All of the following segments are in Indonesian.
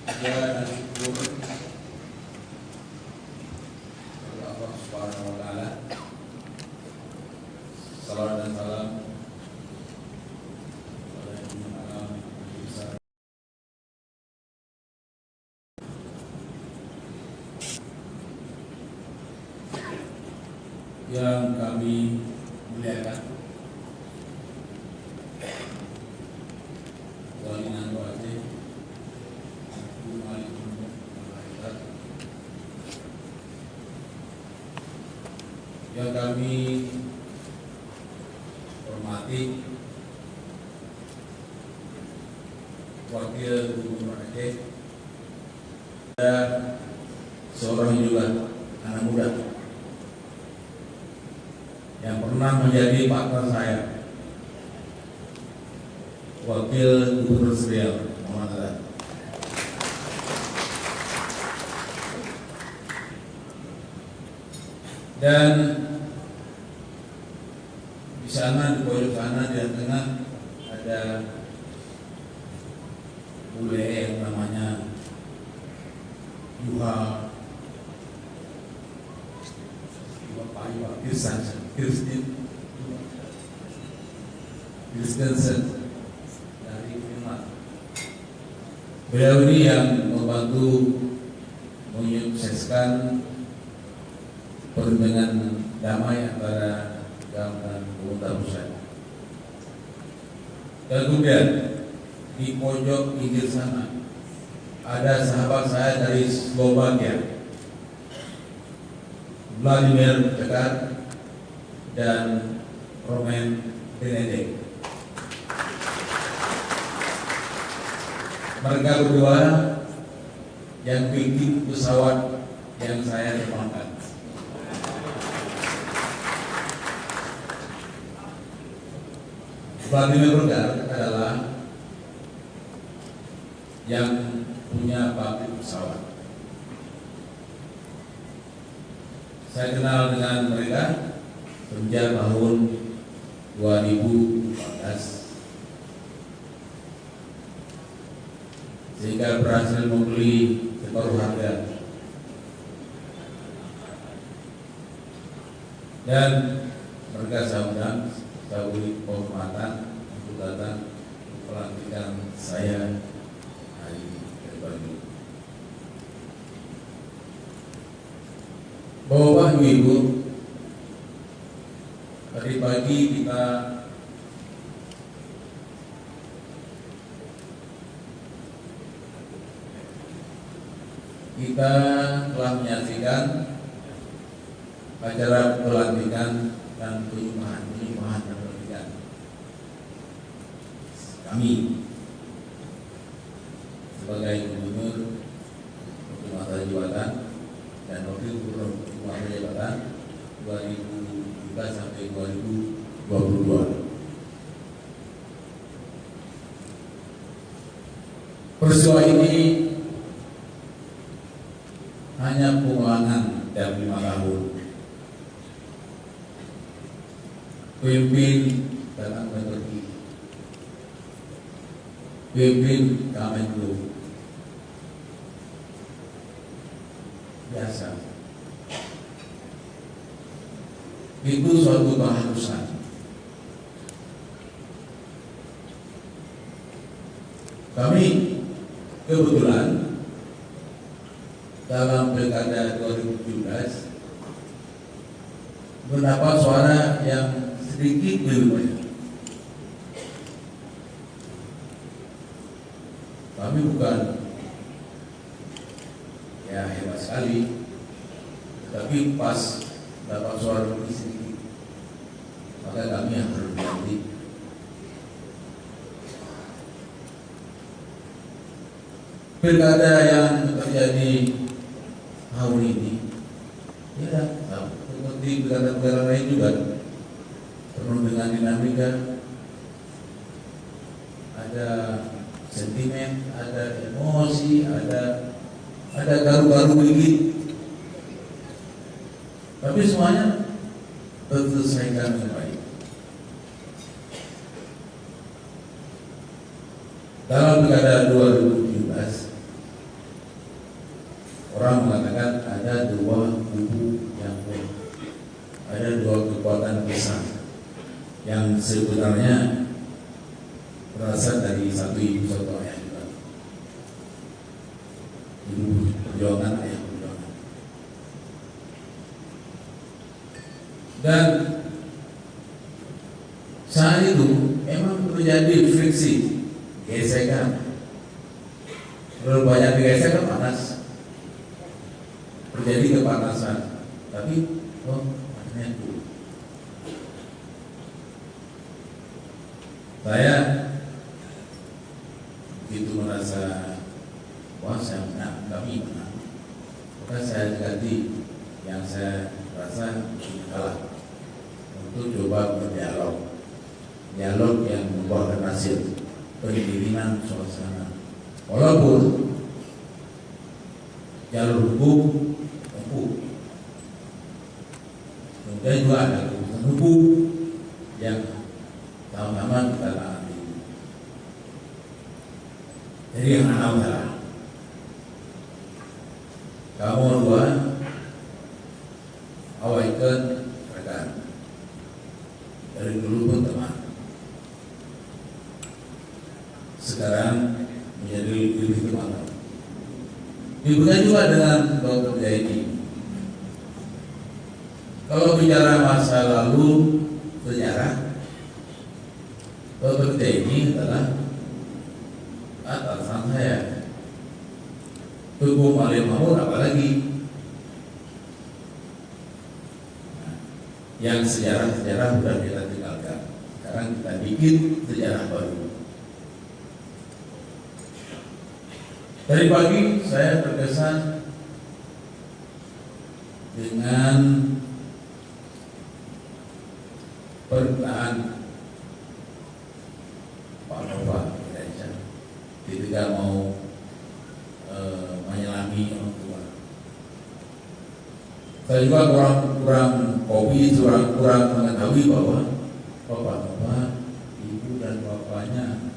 puja dan syukur kepada Allah Subhanahu wa taala. Salam dan salam kepada Imam Alam besar yang kami muliakan, Walinan Wajib yang kami hormati Wakil Gubernur Aceh, ada seorang juga anak muda yang pernah menjadi partner saya, Wakil Gubernur Riau Muhammad Adan. Dan di sana, di pojok sana, di tengah ada bule yang namanya Yuha Kirstensen dari Finland. Beliau ini yang membantu menyukseskan perundingan damai antara GAM dan pemerintah pusat. Dan kemudian di pojok pinggir sana ada sahabat saya dari Slovakia, Vladimir Cekat dan Roman Benedek. Mereka berdua yang bikin pesawat yang saya terbangkan. Vladimir Cekat adalah yang punya pabrik pesawat. Saya kenal dengan mereka sejak tahun 2014, sehingga berhasil membeli separuh harga. Dan mereka saya undang, saya beri penghormatan untuk datang pelantikan saya hari ini. Bapak Ibu, tadi pagi kita telah menyaksikan acara pelantikan dan penyerahan dan pelantikan kami sebagai gubernur untuk masa jabatan dan wakil gubernur untuk masa jabatan 2017 sampai 2022. Peristiwa ini hanya pengulangan dari 5 tahun. Pimpin datang dan pergi. Pimpin Kemenlu. Biasa. Itu suatu keharusan. Kami kebetulan dalam pilkada 2017 mendapat suara yang sedikit lebih banyak. Kami bukan ya hebat sekali, tapi pas dapat suara lebih sedikit, maka kami yang harus berhenti. Pilkada yang terjadi tahun ini, ya seperti pilkada-pilkada lain juga penuh dengan dinamika, ada sentimen, ada emosi, ada garu-garu dikit, tapi semuanya terselesaikan dengan baik. Dalam pilkada 2017 orang mengatakan ada dua kubu yang ada dua kekuatan besar yang sebenarnya berasal dari satu ibu satu ayah juga. Ibu perjuangan, ayah perjuangan. Dan saat itu memang terjadi friksi, gesekan. Kalau banyak digesek kan panas, terjadi kepanasan. Tapi panasnya dulu. Saya begitu merasa wah saya menang, kami menang. Maka saya ganti yang saya rasa kalah untuk coba berdialog, dialog yang membuahkan hasil pendinginan suasana. Walaupun jalur hukum tempuh, kemudian juga ada keputusan hukum yang sama-sama kita taati. Jadi yang anak salah, kamu dua awaikan rekan dari dulu pun teman, sekarang menjadi lebih teman. Diberikan juga dengan Dr. Jaini. Kalau bicara masa lalu sejarah, Dr. Jaini adalah atasan saya. Tugu Malim Mahmud apalagi yang sejarah-sejarah sudah kita tinggalkan. Sekarang kita bikin sejarah baru. Dari pagi saya terkesan dengan perkataan Pak Nova ketika mau menyelami orang tua. Saya juga kurang kopi, kurang mengetahui bahwa Pak Nova, ibu dan bapaknya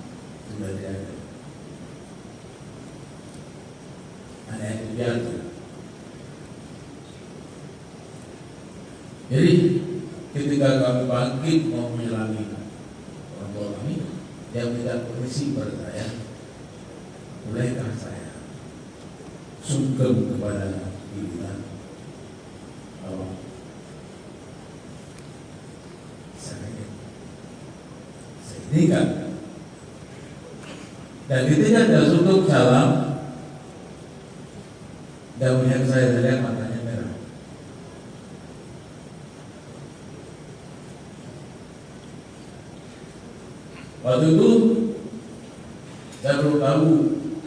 sudah tiada. Hanya itu jatuh. Jadi ketika kami bangkit mau menyelami orang tua kami, dia minta permisi kepada saya, bolehkah saya sungkem kepada pimpinan bahwa saya ini kan, dan ketika dia sungkem salam dan melihat saya lihat matanya merah. Waktu itu saya belum tahu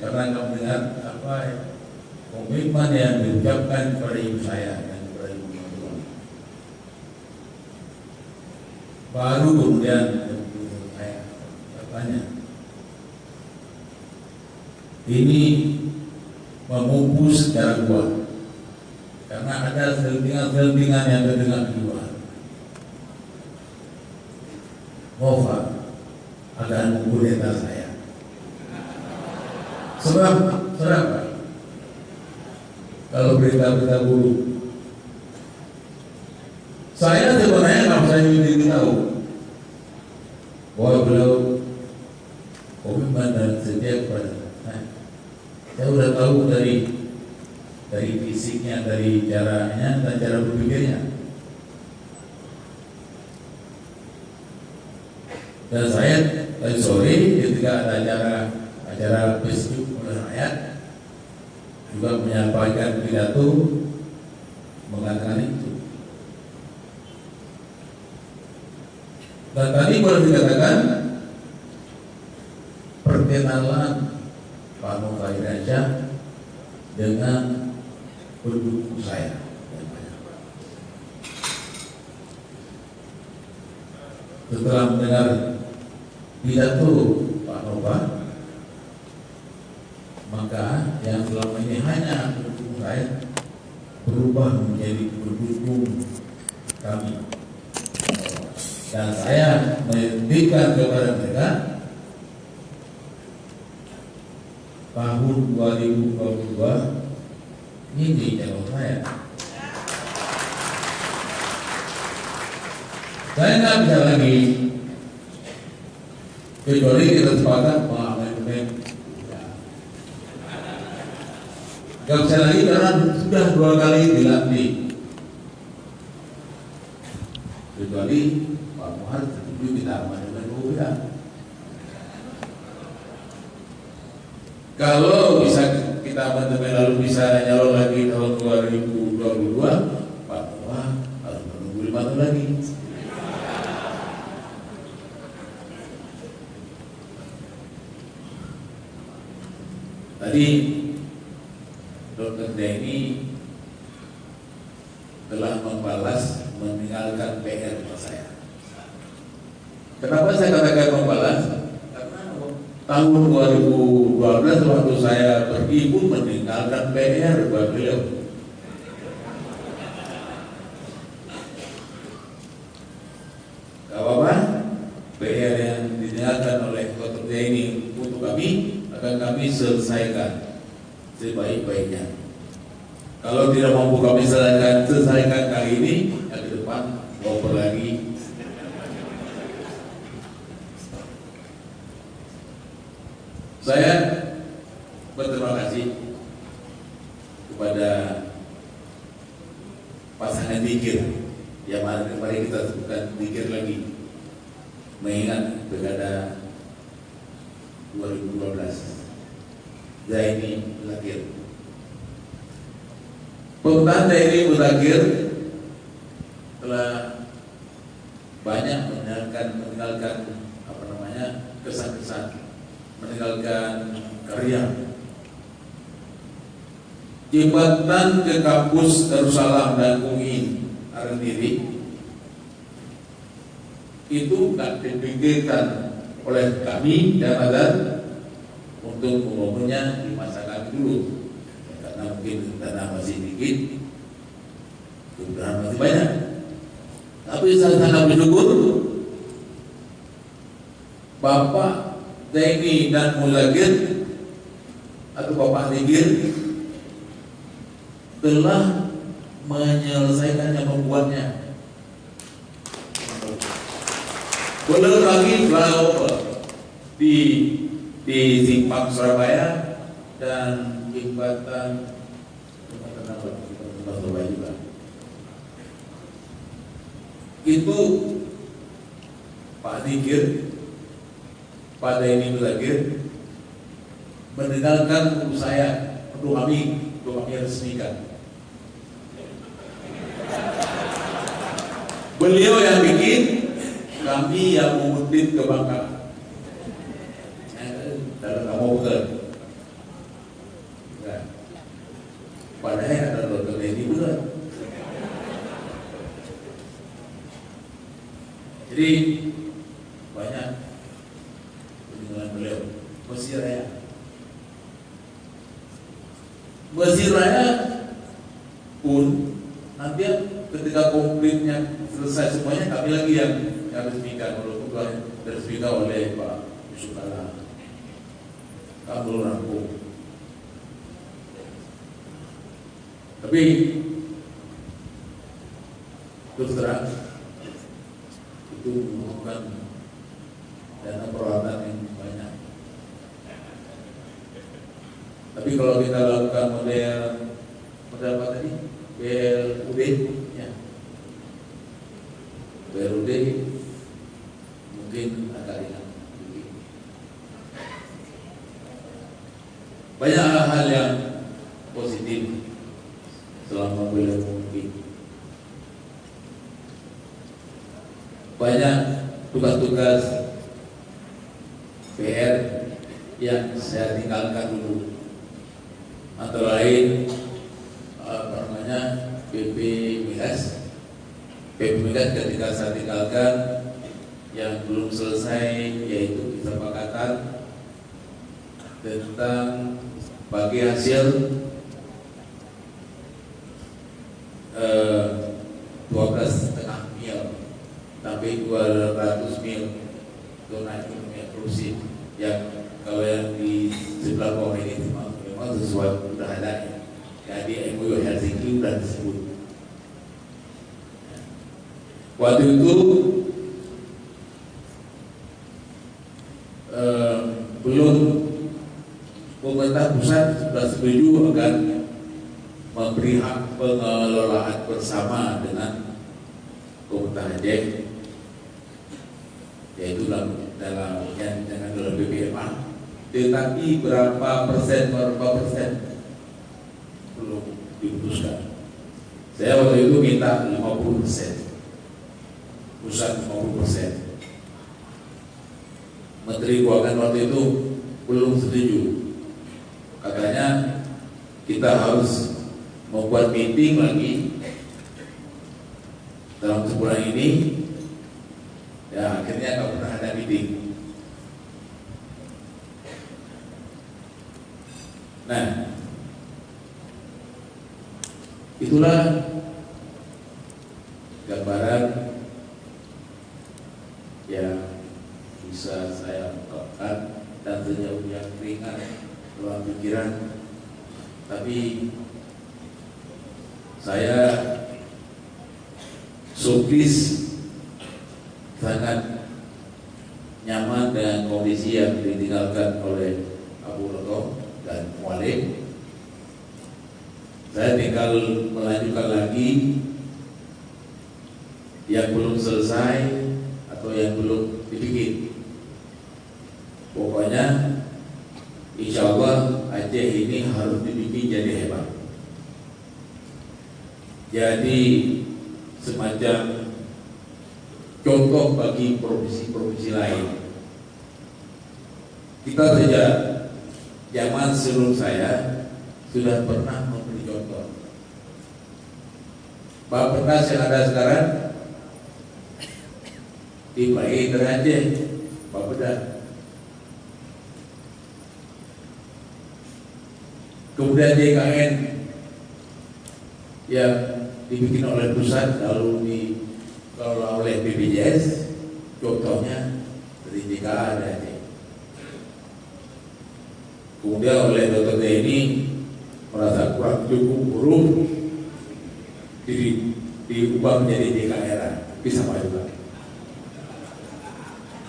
karena nggak mendengar apa komitmen yang diucapkan kepada ibu saya dan kepada ibu mertua. Baru kemudian saya bertanya, ini memupus secara kuat karena ada selentingan-selentingan yang terdengar di luar. Nova akan mengkudeta saya. Sebab kalau berita-berita buruk, saya sebenarnya nggak bisa jadi tahu bahwa beliau komitmen dan setia kepada saya. Saya sudah tahu dari fisiknya, dari caranya dan cara berpikirnya. Dan saya tadi sore ketika ada acara Facebook oleh rakyat juga menyampaikan pidato mengatakan itu. Dan tadi boleh dikatakan perkenalan Pak Nova Irasyah dengan pendukung saya. Setelah mendengar pidato Pak Nova, maka yang selama ini hanya pendukung saya berubah menjadi pendukung kami. Dan saya menunjukkan kepada mereka tahun 2022 Ini calon saya. Saya nggak bisa lagi kecuali kita sepakat mengamandemen. Nggak bisa lagi karena sudah 2 kali dilatih. Kecuali Pak Muhammad setuju kita amandemen UUD. Kalau bisa kita amandemen lalu bisa nyalon lagi tahun 2022, Pak Muhammad harus menunggu 5 tahun lagi. Tadi Dr. Denny telah membalas meninggalkan PR saya. Kenapa saya katakan membalas? Karena tahun 2012 waktu saya pergi pun meninggalkan PR buat beliau. Gak apa-apa, PR yang ditinggalkan oleh Dr. Denny untuk kami akan kami selesaikan sebaik-baiknya. Kalau tidak mampu kami selesaikan kali ini, yang ke depan ngoper lagi. Saya berterima kasih kepada pasangan Dikir yang mari kita sebutkan Dikir lagi, mengingat pilkada 2012. Zaini Muzakir. Pemerintahan Zaini Muzakir telah banyak meninggalkan kesan-kesan, meninggalkan karya. Jembatan ke kampus Darussalam dan UI Arendiri itu tak dipikirkan oleh kami dan ada untuk membangunnya di masa kami dulu, karena mungkin tanah masih sedikit, kebutuhan masih banyak. Tapi saya sangat bersyukur Bapak Zaini dan Muzakir atau Bapak Dikir telah menyelesaikannya, membuatnya. Belum lagi di Simpang Surabaya dan jembatan Surabaya juga. Itu Pak Dikir, Pak Zaini Muzakir mendengarkan untuk saya, untuk kami resmikan. Beliau yang bikin, kami yang mengutip ke Bangka. Dalam kamu betul. Padahal ada Dr. Denny betul. Jadi banyak peninggalan beliau. Mesir Raya pun nanti ketika konfliknya selesai semuanya, kami lagi yang resmikan, walaupun telah diresmikan oleh Pak Yusuf Kala. Kami belum rampung. Tapi terus terang itu membutuhkan dana peralatan yang banyak. Tapi kalau kita lakukan model apa tadi? BLUD, ya. BLUD mungkin agak ringan. Banyak hal-hal yang positif selama beliau memimpin. Banyak tugas-tugas PR yang saya tinggalkan dulu, antara lain PPMIS ketika saya tinggalkan yang belum selesai, yaitu kesepakatan tentang bagi hasil 12,5 mil sampai 200 mil zona ekonomi eksklusif, yang kalau yang di sebelah bawah ini memang sesuai sudah ada ya di MOU sudah disebut. Waktu itu belum pemerintah pusat sudah setuju akan memberi hak pengelolaan bersama dengan pemerintah Aceh, yaitu dalam BPMA. Tetapi berapa persen belum diputuskan. Saya waktu itu minta 50%, pusat 50%. Menteri Keuangan waktu itu belum setuju. Katanya kita harus membuat meeting lagi dalam sebulan ini. Ya, akhirnya nggak pernah ada meeting. Nah, itulah gambaran yang bisa saya ungkapkan dan sejauh yang ringan dalam pikiran. Tapi saya sukses sangat nyaman dengan kondisi yang ditinggalkan oleh Abu Roto dan Mualim. Saya tinggal melanjutkan lagi yang belum selesai atau yang belum dibikin. Pokoknya insya Allah Aceh ini harus dibikin jadi hebat, jadi semacam contoh bagi provinsi-provinsi lain. Kita sejak zaman sebelum saya sudah pernah memberi contoh. Bappenas yang ada sekarang dimulai dari Aceh, Bappenas. Kemudian JKN yang dibikin oleh pusat lalu dikelola oleh BPJS, contohnya dari JKA ada Aceh. Kemudian oleh Dr. TNI merasa kurang cukup huruf, diubah menjadi JKR, bisa sama juga.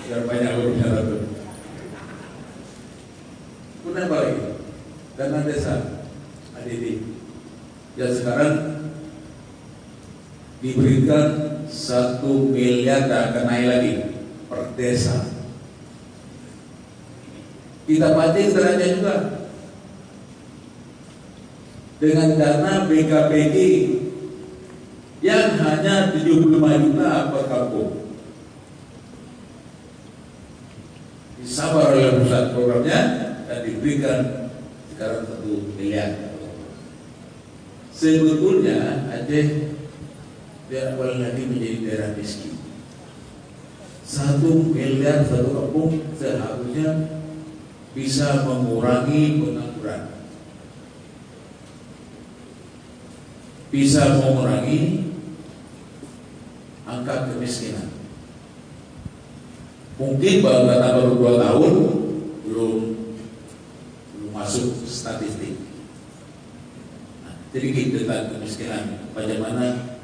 Biar banyak hurufnya satu. Kemudian balik dana desa ADD yang sekarang diberikan 1 miliar dan akan naik lagi per desa. Kita pancing derajat juga dengan dana BKPG yang hanya 75 juta per kampung. Disabar oleh pusat programnya dan diberikan sekarang 1 miliar. Sebetulnya Aceh tidak boleh lagi menjadi daerah miskin. 1 miliar satu kampung seharusnya bisa mengurangi pengangguran, bisa mengurangi angka kemiskinan. Mungkin baru 2 tahun belum masuk statistik. Nah, sedikit tentang kemiskinan, bagaimana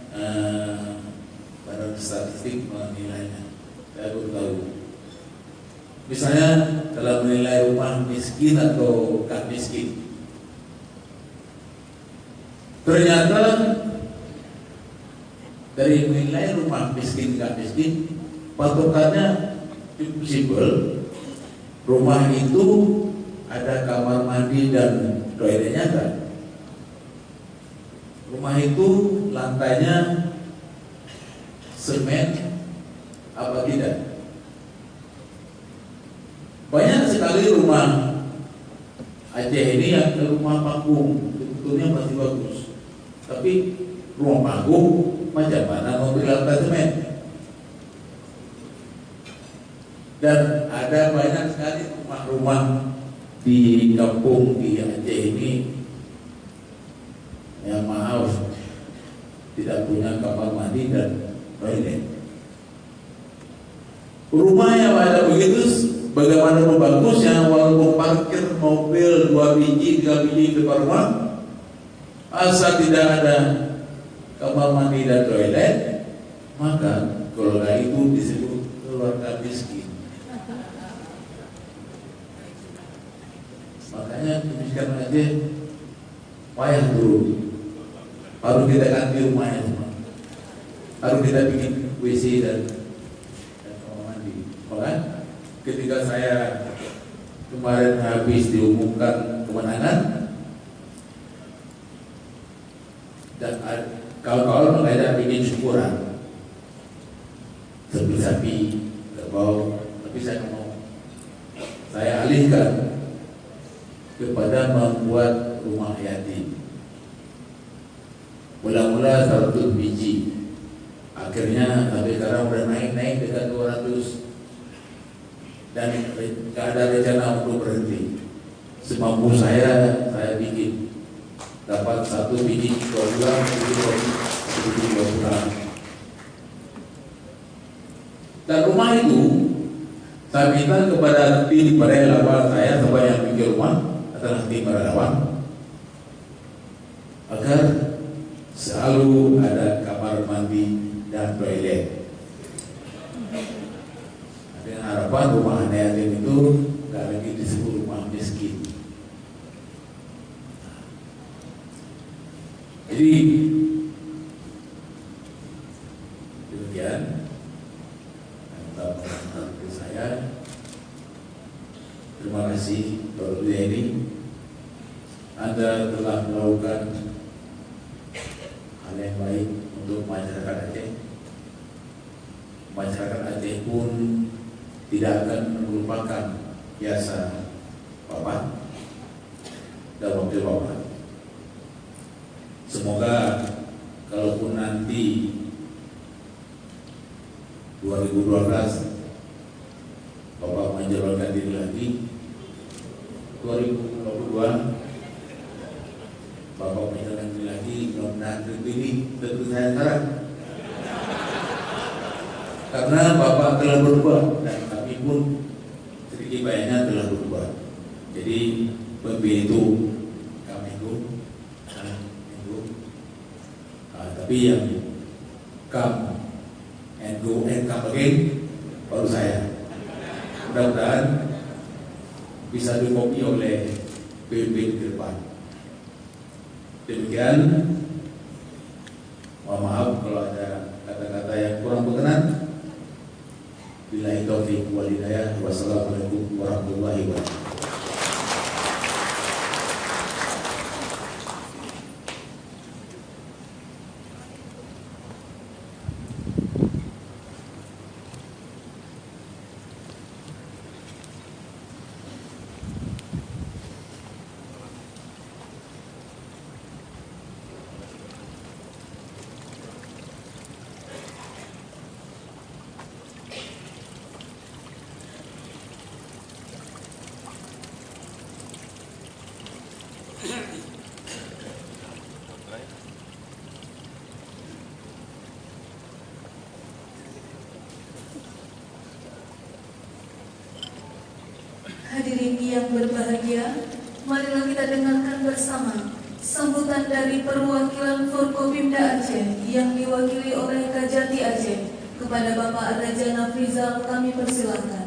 badan statistik menilainya. Saya belum tahu. Misalnya dalam menilai rumah miskin atau gak miskin, ternyata dari menilai rumah miskin gak miskin, patokannya cukup simpel. Rumah itu ada kamar mandi dan toiletnya kan? Rumah itu lantainya semen apa tidak? Banyak sekali rumah Aceh ini yang rumah panggung, sebetulnya masih bagus. Tapi rumah panggung macam mana memberi lantai semen? Dan ada banyak sekali rumah-rumah di kampung di Aceh ini yang maaf tidak punya kamar mandi dan toilet. Rumah yang ada begitu, bagaimana bagusnya walaupun parkir mobil 2 biji 3 biji di depan rumah, asal tidak ada kamar mandi dan toilet, maka keluarga itu disebut keluarga miskin. Makanya kemiskinan aja payah turun. Harus kita ganti rumahnya semua. Harus kita bikin WC dan kamar mandi. Maka ketika saya kemarin habis diumumkan kemenangan, dan kawan-kawan mengajak bikin syukuran sapi kerbau, tapi saya mau saya alihkan kepada membuat rumah yatim. Mula-mula 100 biji, akhirnya sampai sekarang udah naik dekat 200, dan tidak ada rencana untuk berhenti. Semampu saya bikin dapat 1 biji 2 bulan, 1 biji 2 bulan. Dan rumah itu saya minta kepada tim relawan saya, supaya yang bikin rumah adalah tim relawan, agar selalu ada kamar mandi dan toilet. Dengan harapan rumah yatim itu gak lagi disebut rumah miskin. Jadi demikian tentang saya. Terima kasih Bapak ini, Anda telah melakukan hal yang baik untuk masyarakat Aceh. Masyarakat Aceh pun tidak akan melupakan jasa Bapak dan wakil Bapak. Semoga kalaupun nanti 2012 Bapak menjalankan diri lagi, 2022 Bapak menjalankan diri lagi, mudah-mudahan terpilih, tentu saya sekarang. Karena Bapak telah berbuat dan kami pun sedikit banyaknya telah berbuat. Jadi pemimpin itu kami itu, tapi yang come and go and come again baru saya. Mudah-mudahan bisa dikopi oleh pemimpin ke depan. Demikian, mohon maaf kalau ada kata-kata yang kurang berkenan. Billahi taufiq wal hidayah. Wassalamualaikum warahmatullahi wabarakatuh. Hadirin yang berbahagia, marilah kita dengarkan bersama sambutan dari perwakilan Forkopimda Aceh yang diwakili oleh Kajati Aceh kepada Bapak Raja Nafrizal. Kami persilakan.